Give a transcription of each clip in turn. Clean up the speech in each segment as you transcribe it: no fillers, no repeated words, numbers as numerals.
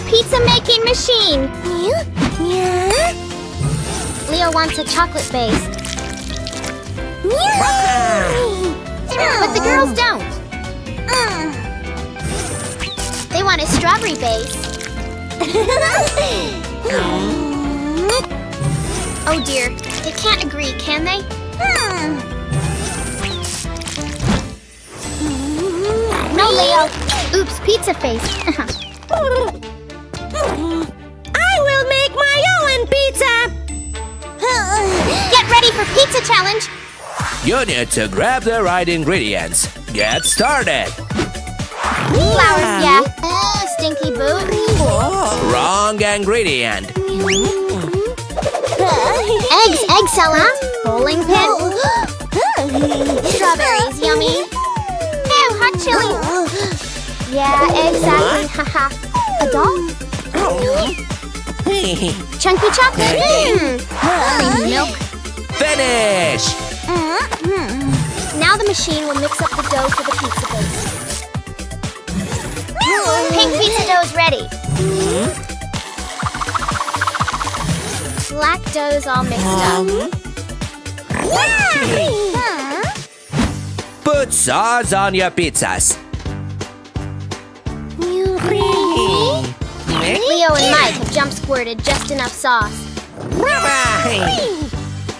pizza-making machine. Leo wants a chocolate-based. But the girls don't. They want a strawberry-based. Oh dear, they can't agree, can they? No, Leo. Oops, pizza face. I will make my own pizza! Get ready for pizza challenge. You need to grab the right ingredients. Get started. Flowers, yeah. Stinky boot. Wrong ingredient. Eggs, egg salad. Bowling pin. Strawberries, yummy. Ew, hot chili. Yeah, exactly. Haha. A doll? Chunky chocolate. Creamy milk. Finish! Now the machine will mix up the dough for the pizza base. Pink pizza dough is ready. Black dough is all mixed up. Put sauce on your pizzas. Leo and Mike have jump squirted just enough sauce.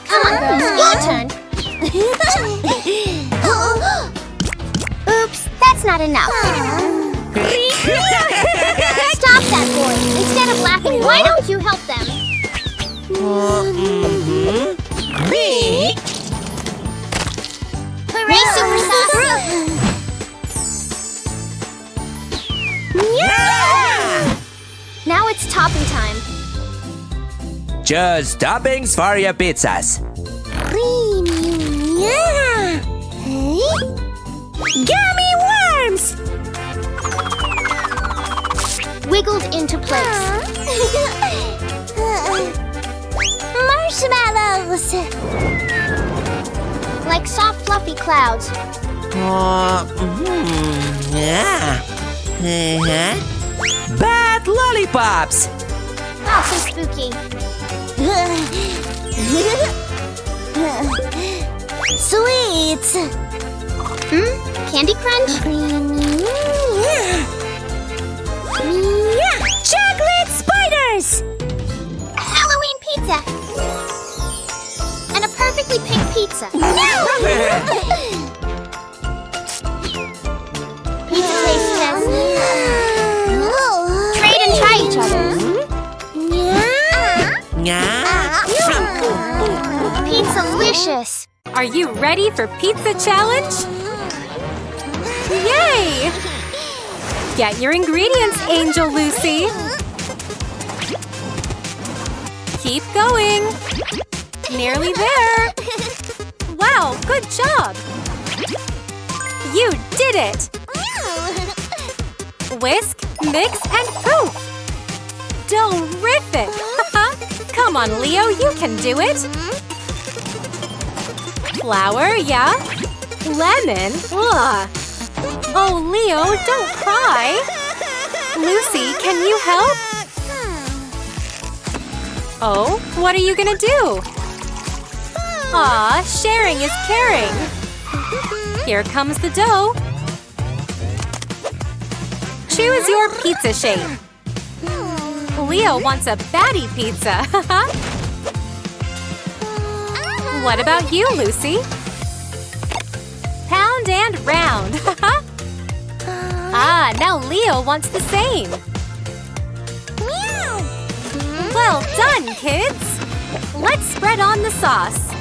Come on, girls, your turn. Oops, that's not enough. Stop that, boy. Instead of laughing, why don't you help them? Hooray, super sauce! Now it's topping time. Choose toppings for your pizzas. Gummy worms! Wiggled into place. Marshmallows! Like soft, fluffy clouds. Bad lollipops. Wow, so spooky. Sweets! Candy Crunch? Chocolate spiders! A Halloween pizza! And a perfectly pink pizza. Pizza taste test. Trade and try each other's. Pizza-licious. Are you ready for pizza challenge? Yay! Get your ingredients, Angel Lucy. Keep going. Nearly there. Wow, good job. You did it. Whisk, mix, and poof. Terrific. Come on, Leo, you can do it. Flour, yeah. Lemon, ugh. Oh, Leo, don't cry. Lucy, can you help? Oh, what are you gonna do? Aw, sharing is caring. Here comes the dough. Choose your pizza shape. Leo wants a fatty pizza. What about you, Lucy? Pound and round. Ah, now Leo wants the same. Well done, kids. Let's spread on the sauce.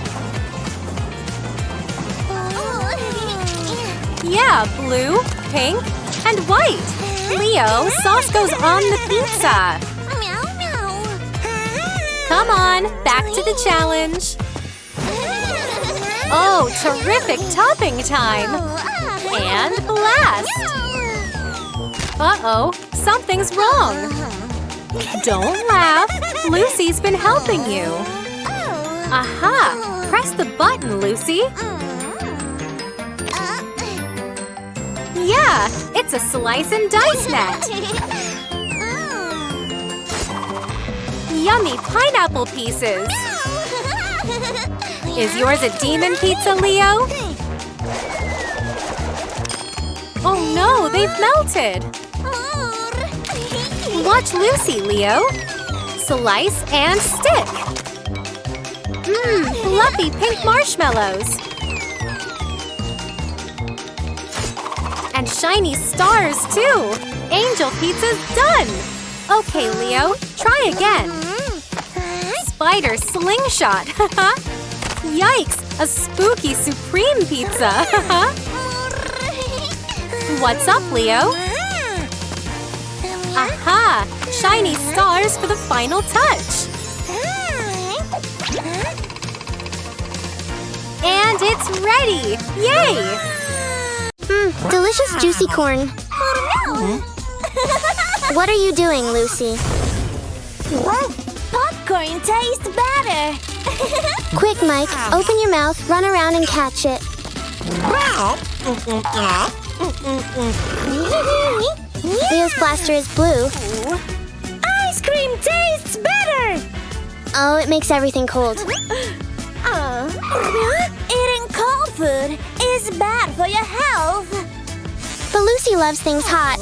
Yeah, blue, pink, and white. Leo, sauce goes on the pizza. Come on, back to the challenge. Oh, terrific topping time. And blast. Uh-oh, something's wrong. Don't laugh. Lucy's been helping you. Aha! Press the button, Lucy. Yeah, it's a slice and dice net. Yummy pineapple pieces! Is yours a demon pizza, Leo? Oh no, they've melted! Watch Lucy, Leo! Slice and stick! Mmm, fluffy pink marshmallows! And shiny stars, too! Angel pizza's done! Okay, Leo, try again! Spider slingshot! Yikes! A spooky supreme pizza! What's up, Leo? Aha! Shiny stars for the final touch! And it's ready! Yay! Delicious juicy corn. What are you doing, Lucy? Popcorn tastes better. Quick, Mike, open your mouth, run around and catch it. Leo's blaster is blue. Ice cream tastes better. Oh, it makes everything cold. Eating cold food is bad for your health. But Lucy loves things hot.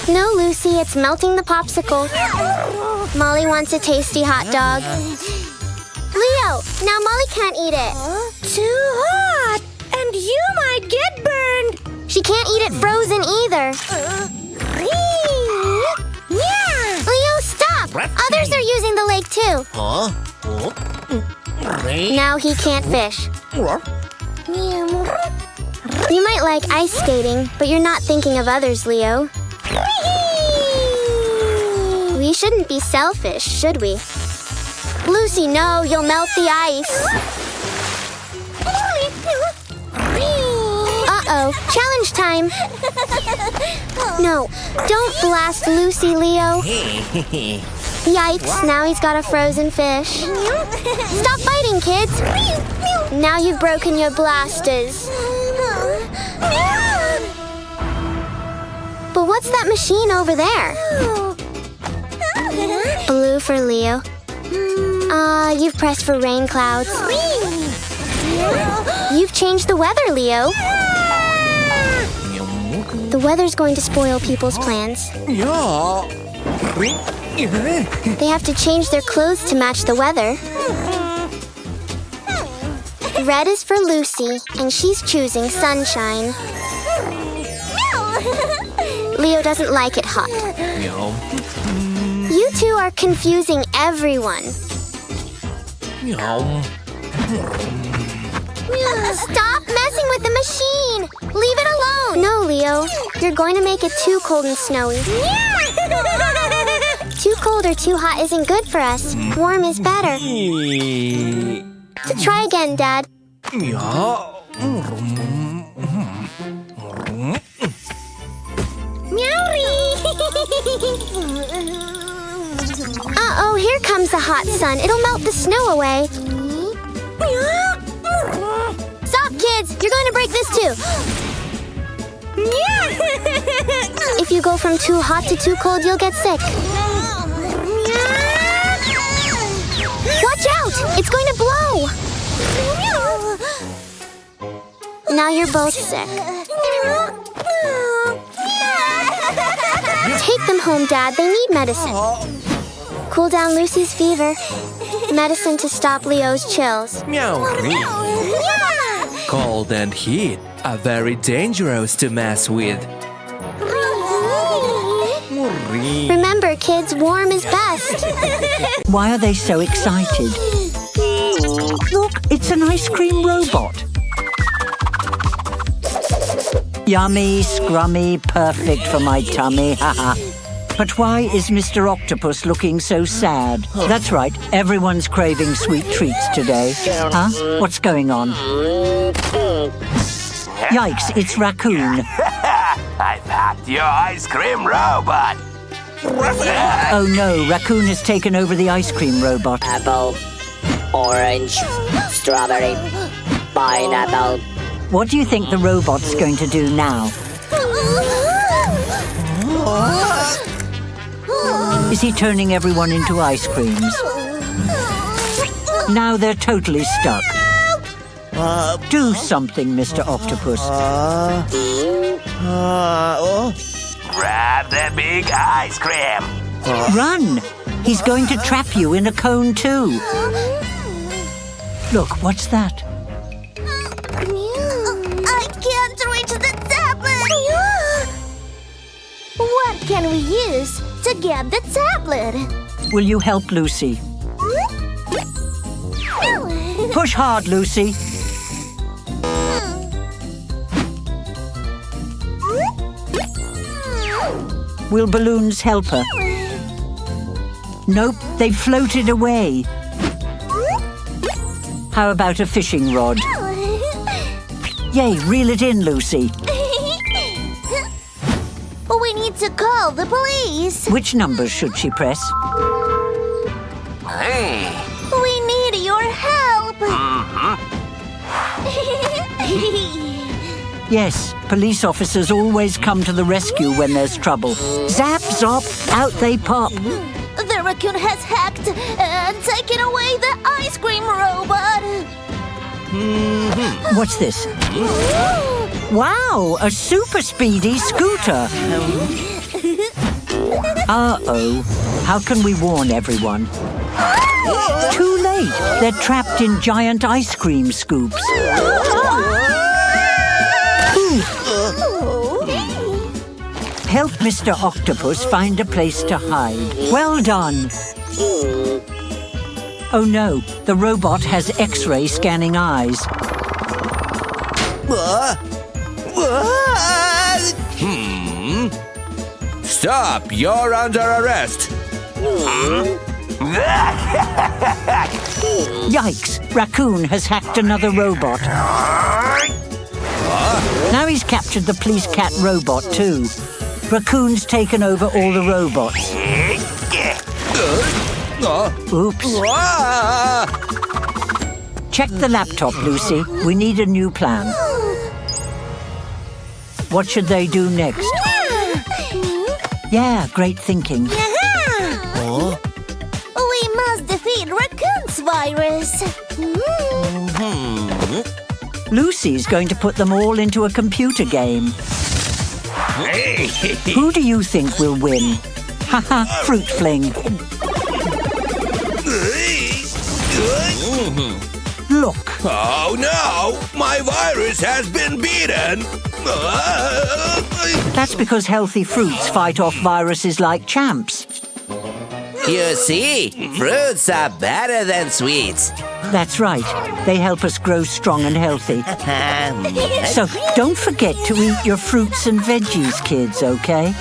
No, Lucy, it's melting the popsicle. Molly wants a tasty hot dog. Leo, now Molly can't eat it. Too hot, and you might get burned. She can't eat it frozen either. Leo, stop! Others are using the lake too. Now he can't fish. You might like ice skating, but you're not thinking of others, Leo. We shouldn't be selfish, should we? Lucy, no, you'll melt the ice. Uh-oh, challenge time. No, don't blast Lucy, Leo. Yikes, now he's got a frozen fish. Stop fighting, kids. Now you've broken your blasters. But what's that machine over there? Blue for Leo. You've pressed for rain clouds. You've changed the weather, Leo. The weather's going to spoil people's plans. They have to change their clothes to match the weather. Red is for Lucy, and she's choosing sunshine. Leo doesn't like it hot. You two are confusing everyone. Stop messing with the machine! Leave it alone! No, Leo. You're going to make it too cold and snowy. Too cold or too hot isn't good for us. Warm is better. So try again, Dad. Uh-oh, here comes the hot sun. It'll melt the snow away. Stop, kids! You're going to break this too. If you go from too hot to too cold, you'll get sick. Watch out! It's going to blow! Now you're both sick. Take them home, Dad. They need medicine. Cool down Lucy's fever. Medicine to stop Leo's chills. Cold and heat are very dangerous to mess with. Remember, kids, warm is best. Why are they so excited? Look, it's an ice cream robot. Yummy, scrummy, perfect for my tummy, haha. But why is Mr. Octopus looking so sad? That's right, everyone's craving sweet treats today. Huh? What's going on? Yikes, it's Raccoon. I've hacked your ice cream robot. Oh no, Raccoon has taken over the ice cream robot. Apple, orange, strawberry, pineapple. What do you think the robot's going to do now? Is he turning everyone into ice creams? Now they're totally stuck. Do something, Mr. Octopus. Grab the big ice cream. Run! He's going to trap you in a cone too. Look, what's that? I can't reach the tablet! What can we use to get the tablet? Will you help Lucy? Push hard, Lucy. Will balloons help her? Nope, they floated away. How about a fishing rod? Yay, reel it in, Lucy. We need to call the police. Which numbers should she press? Hey. We need your help. Yes, police officers always come to the rescue when there's trouble. Zap, zop, out they pop. The raccoon has hacked and taken away the ice cream robot. What's this? Wow, a super speedy scooter. Uh-oh. How can we warn everyone? Too late. They're trapped in giant ice cream scoops. Help Mr. Octopus find a place to hide. Well done. Oh no, the robot has X-ray scanning eyes. Stop! You're under arrest. Yikes, Raccoon has hacked another robot. Now he's captured the police cat robot too. Raccoon's taken over all the robots. Oops. Check the laptop, Lucy. We need a new plan. What should they do next? Yeah, great thinking. We must defeat Raccoon's virus. Lucy's going to put them all into a computer game. Who do you think will win? Haha, fruit fling. Look. Oh no! My virus has been beaten! That's because healthy fruits fight off viruses like champs. You see, fruits are better than sweets. That's right. They help us grow strong and healthy. So don't forget to eat your fruits and veggies, kids, okay?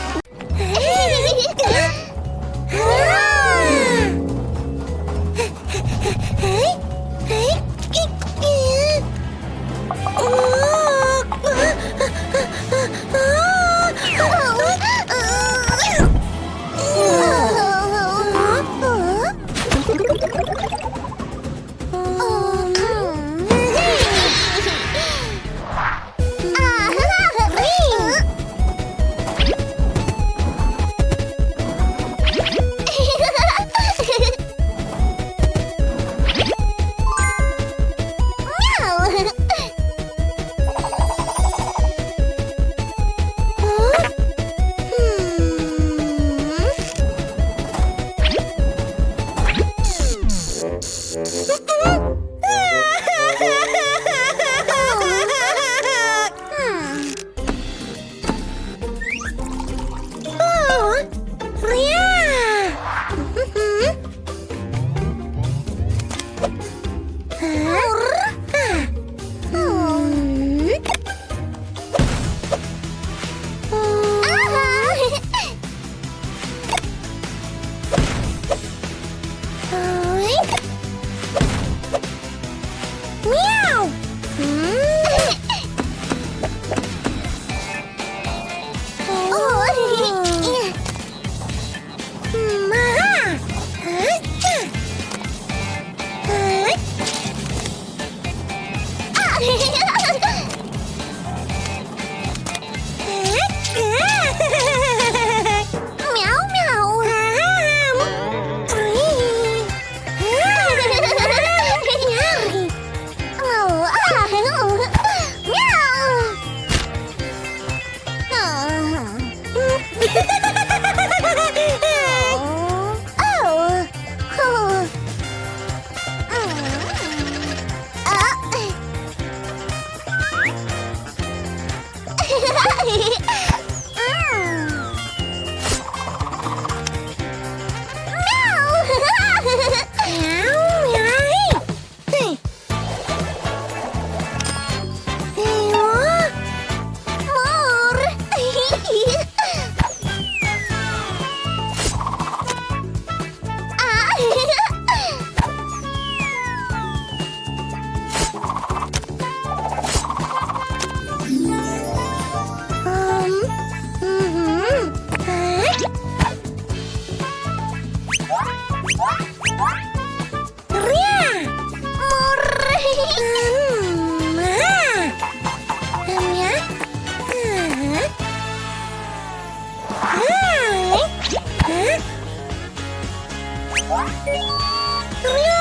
Ria!